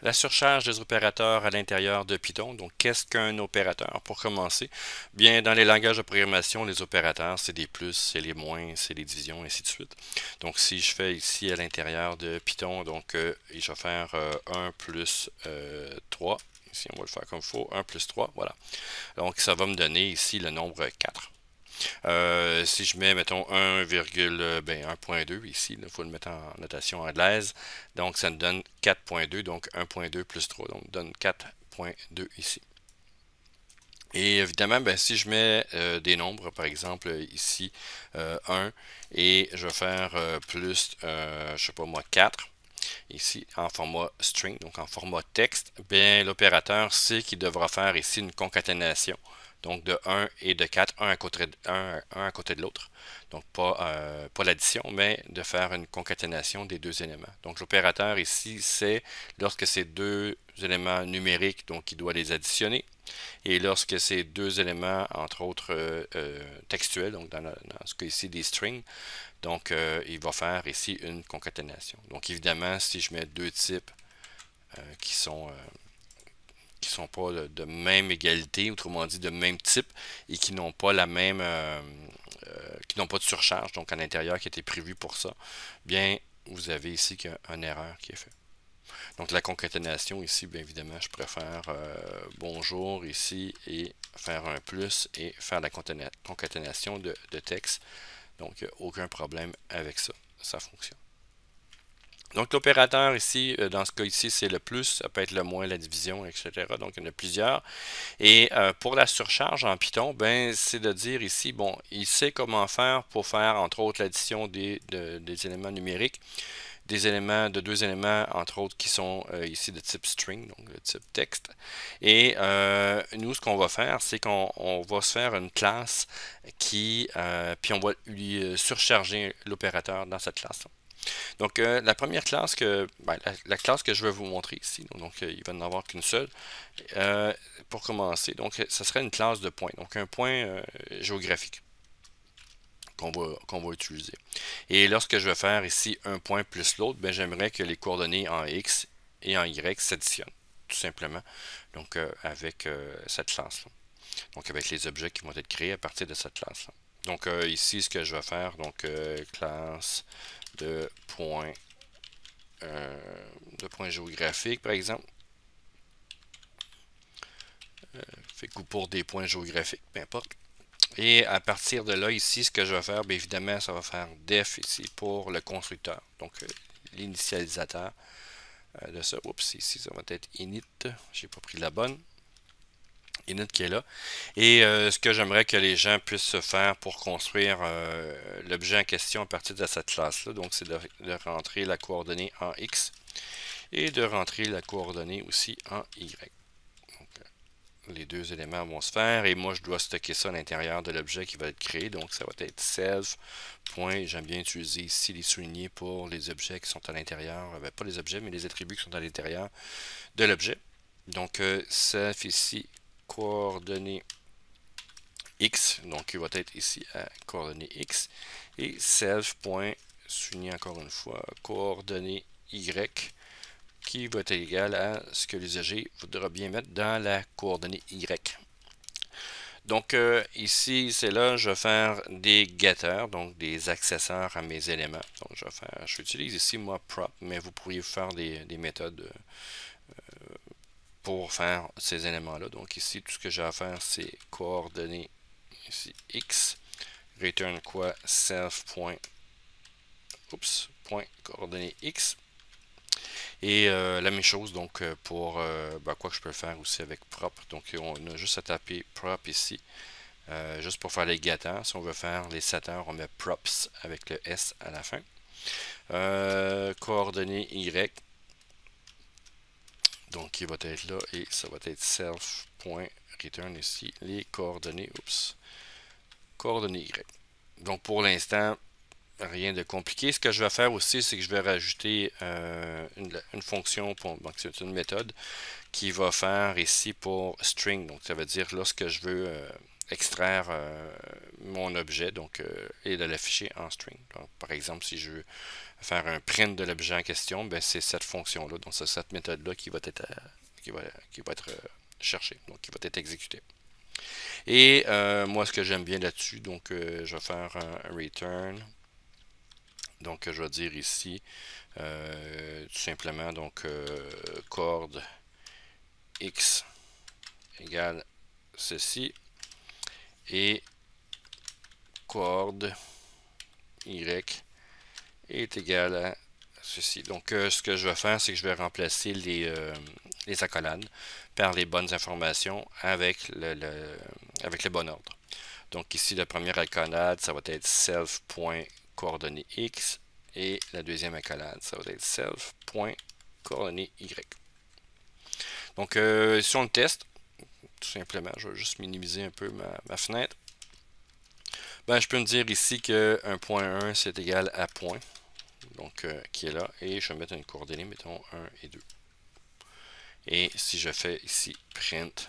La surcharge des opérateurs à l'intérieur de Python. Donc, qu'est-ce qu'un opérateur? Pour commencer, bien, dans les langages de programmation, les opérateurs, c'est des plus, c'est les moins, c'est les divisions, ainsi de suite. Donc, si je fais ici à l'intérieur de Python, donc, et je vais faire 1 plus 3. Ici, on va le faire comme il faut. 1 plus 3, voilà. Donc, ça va me donner ici le nombre 4. Si je mets, mettons, 1,2 ici, il faut le mettre en notation anglaise, donc ça me donne 4,2, donc 1,2 plus 3, donc donne 4,2 ici. Et évidemment, ben, si je mets des nombres, par exemple ici 1, et je vais faire plus, je sais pas moi, 4, ici en format string, donc en format texte, bien l'opérateur sait qu'il devra faire ici une concaténation. Donc de 1 et de 4, un à côté de l'autre. Donc pas l'addition, mais de faire une concaténation des deux éléments. Donc l'opérateur ici, c'est lorsque c'est deux éléments numériques, donc il doit les additionner. Et lorsque c'est deux éléments, entre autres textuels, donc dans ce cas ici des strings, donc il va faire ici une concaténation. Donc évidemment, si je mets deux types qui sont pas de même égalité, autrement dit de même type, et qui n'ont pas la même qui n'ont pas de surcharge, donc à l'intérieur qui était prévu pour ça, bien vous avez ici une erreur qui est faite. Donc la concaténation ici, bien évidemment, je préfère bonjour ici et faire un plus et faire la concaténation de texte. Donc aucun problème avec ça, ça fonctionne. Donc l'opérateur ici, dans ce cas ici, c'est le plus, ça peut être le moins, la division, etc. Donc il y en a plusieurs. Et pour la surcharge en Python, ben c'est de dire ici, bon, il sait comment faire pour faire entre autres l'addition des éléments numériques, des éléments de deux éléments entre autres qui sont ici de type string, donc de type texte. Et nous, ce qu'on va faire, c'est qu'on va se faire une classe qui, puis on va lui surcharger l'opérateur dans cette classe. Donc, la première classe la classe que je vais vous montrer ici, donc il va n'en avoir qu'une seule, pour commencer. Donc, ce serait une classe de point, donc un point géographique qu'on va utiliser. Et lorsque je vais faire ici un point plus l'autre, ben, j'aimerais que les coordonnées en X et en Y s'additionnent, tout simplement, donc avec cette classe-là. Donc, avec les objets qui vont être créés à partir de cette classe-là. Donc, ici, ce que je vais faire, donc, classe de point géographique, par exemple. Fait que pour des points géographiques, peu importe. Et à partir de là, ici, ce que je vais faire, bien évidemment, ça va faire def ici pour le constructeur. Donc, l'initialisateur de ça. Oups, ici, ça va être init. J'ai pas pris la bonne. Init qui est là. Et ce que j'aimerais que les gens puissent faire pour construire l'objet en question à partir de cette classe-là, donc c'est de rentrer la coordonnée en X et de rentrer la coordonnée aussi en Y. Donc, les deux éléments vont se faire et moi je dois stocker ça à l'intérieur de l'objet qui va être créé. Donc ça va être self. J'aime bien utiliser ici les soulignés pour les objets qui sont à l'intérieur, pas les objets mais les attributs qui sont à l'intérieur de l'objet. Donc self ici, coordonnées X, donc il va être ici à coordonnées X, et self.souligner encore une fois, coordonnées Y, qui va être égal à ce que l'usager voudra bien mettre dans la coordonnée Y. Donc ici, c'est là, je vais faire des getters, donc des accesseurs à mes éléments. Donc j'utilise ici moi prop, mais vous pourriez faire des méthodes pour faire ces éléments-là. Donc ici, tout ce que j'ai à faire, c'est coordonnées ici X, return quoi self point coordonnées X. Et la même chose donc pour quoi que je peux faire aussi avec prop. Donc on a juste à taper prop ici. Juste pour faire les getters. Si on veut faire les setters, on met props avec le S à la fin. Coordonnées Y. Donc il va être là et ça va être self.return ici. Les coordonnées. Coordonnées Y. Donc pour l'instant, rien de compliqué. Ce que je vais faire aussi, c'est que je vais rajouter une fonction, donc c'est une méthode qui va faire ici pour string. Donc ça veut dire lorsque je veux extraire mon objet donc, et de l'afficher en string. Donc, par exemple, si je veux faire un print de l'objet en question, ben, c'est cette fonction-là, donc c'est cette méthode-là qui va être, qui va être cherchée, donc qui va être exécutée. Et moi, ce que j'aime bien là-dessus, donc je vais faire un return. Donc, je vais dire ici tout simplement donc coord x égale ceci et coord y est égal à ceci. Donc, ce que je vais faire, c'est que je vais remplacer les accolades par les bonnes informations avec avec le bon ordre. Donc, ici, la première accolade, ça va être self.coordonnées x et la deuxième accolade, ça va être self.coordonnées y. Donc, si on le teste, tout simplement, je vais juste minimiser un peu ma fenêtre. Ben, je peux me dire ici que 1.1 c'est égal à point, donc qui est là, et je vais mettre une coordonnée, mettons 1 et 2. Et si je fais ici print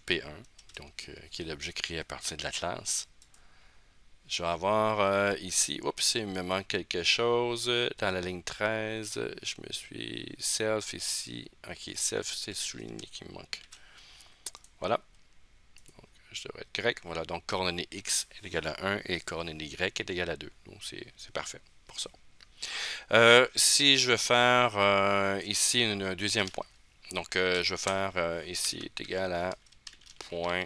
P1, donc qui est l'objet créé à partir de la classe, je vais avoir ici, oups, il me manque quelque chose, dans la ligne 13, je me suis self ici, ok, self c'est souligné qui me manque. Voilà. Je devrais être correct. Voilà, donc coordonnée x est égale à 1 et coordonnée y est égale à 2. Donc c'est parfait pour ça. Si je veux faire ici un deuxième point, donc je vais faire ici est égal à point,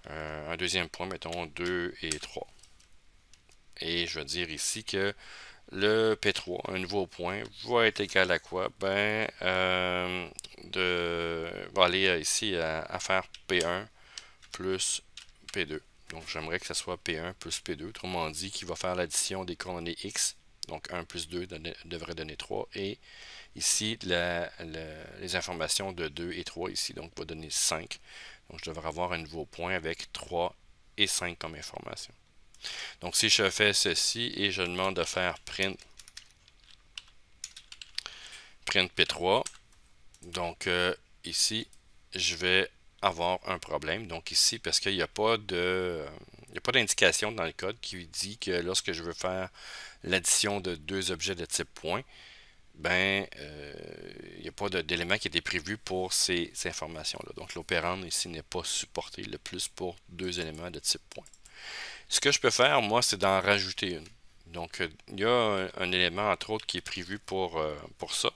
un deuxième point, mettons 2 et 3. Et je vais dire ici que le P3, un nouveau point, va être égal à quoi? Ben, va aller ici à faire P1 plus P2. Donc j'aimerais que ce soit P1 plus P2, autrement dit, qui va faire l'addition des coordonnées x. Donc 1 plus 2 devrait donner 3. Et ici, les informations de 2 et 3 ici, donc va donner 5. Donc je devrais avoir un nouveau point avec 3 et 5 comme information. Donc si je fais ceci et je demande de faire print P3, donc ici, je vais avoir un problème. Donc ici, parce qu'il n'y a pas d'indication dans le code qui dit que lorsque je veux faire l'addition de deux objets de type point, ben il n'y a pas d'élément qui était prévu pour ces informations-là. Donc l'opérande ici n'est pas supporté le plus pour deux éléments de type point. Ce que je peux faire, moi, c'est d'en rajouter une. Donc il y a un élément, entre autres, qui est prévu pour ça.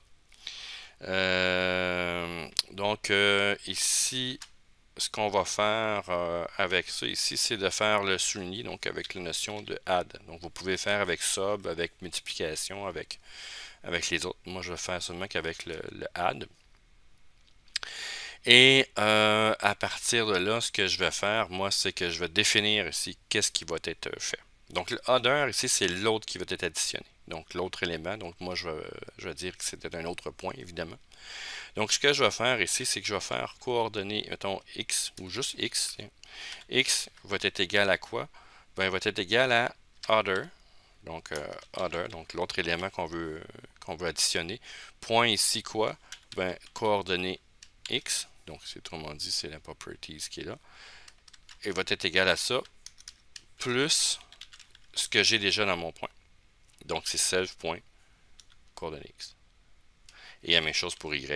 Donc ici, ce qu'on va faire avec ça ici, c'est de faire le souligner, donc avec la notion de add. Donc vous pouvez faire avec sub, avec multiplication, avec les autres. Moi, je vais faire seulement qu'avec le add. Et à partir de là, ce que je vais faire, moi, c'est que je vais définir ici qu'est-ce qui va être fait. Donc le other ici, c'est l'autre qui va être additionné. Donc l'autre élément. Donc moi, je vais dire que c'était un autre point, évidemment. Donc ce que je vais faire ici, c'est que je vais faire coordonnées, mettons x, ou juste x. X va être égal à quoi? Ben, il va être égal à other. Donc other, donc l'autre élément qu'on veut additionner. Point ici quoi? Ben, coordonnées x. Donc c'est autrement dit, c'est la properties qui est là. Et va être égal à ça, plus ce que j'ai déjà dans mon point. Donc c'est self.coordonnées x. Et la même chose pour y.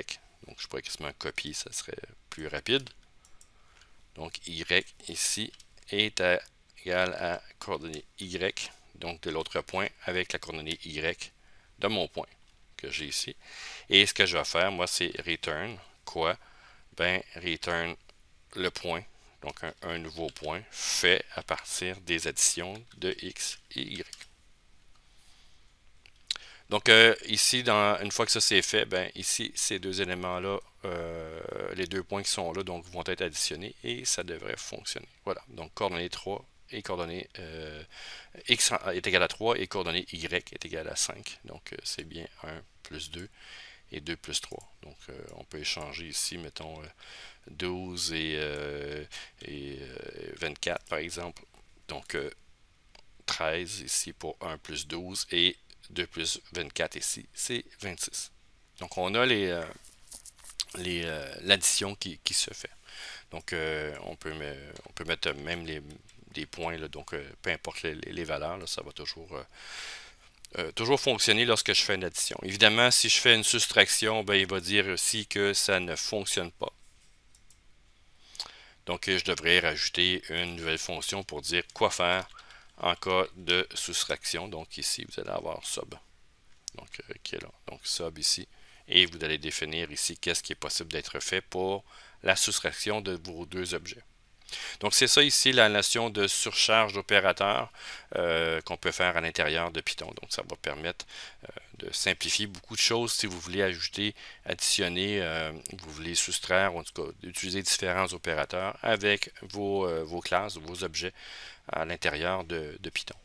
Donc je pourrais quasiment copier, ça serait plus rapide. Donc y ici est égal à coordonnée y, donc de l'autre point, avec la coordonnée y de mon point que j'ai ici. Et ce que je vais faire, moi, c'est return quoi? Ben, return le point, donc un nouveau point fait à partir des additions de x et y. Donc ici, une fois que ça c'est fait, ben ici, ces deux éléments-là, les deux points qui sont là, donc vont être additionnés et ça devrait fonctionner. Voilà, donc coordonnée 3 et coordonnée x est égal à 3 et coordonnée y est égal à 5. Donc c'est bien 1 plus 2 et 2 plus 3. Donc on peut échanger ici, mettons 12 et 24 par exemple. Donc 13 ici pour 1 plus 12 et 2 plus 24 ici, c'est 26. Donc on a l'addition qui se fait. Donc, on peut mettre même des points, là, donc peu importe les valeurs, là, ça va toujours fonctionner lorsque je fais une addition. Évidemment, si je fais une soustraction, ben, il va dire aussi que ça ne fonctionne pas. Donc, je devrais rajouter une nouvelle fonction pour dire quoi faire en cas de soustraction. Donc, ici, vous allez avoir sub. Donc, qui est là. Donc, sub ici. Et vous allez définir ici qu'est-ce qui est possible d'être fait pour la soustraction de vos deux objets. Donc, c'est ça ici la notion de surcharge d'opérateur qu'on peut faire à l'intérieur de Python. Donc, ça va permettre de simplifier beaucoup de choses si vous voulez ajouter, additionner, vous voulez soustraire, ou en tout cas, utiliser différents opérateurs avec vos classes, vos objets à l'intérieur de Python.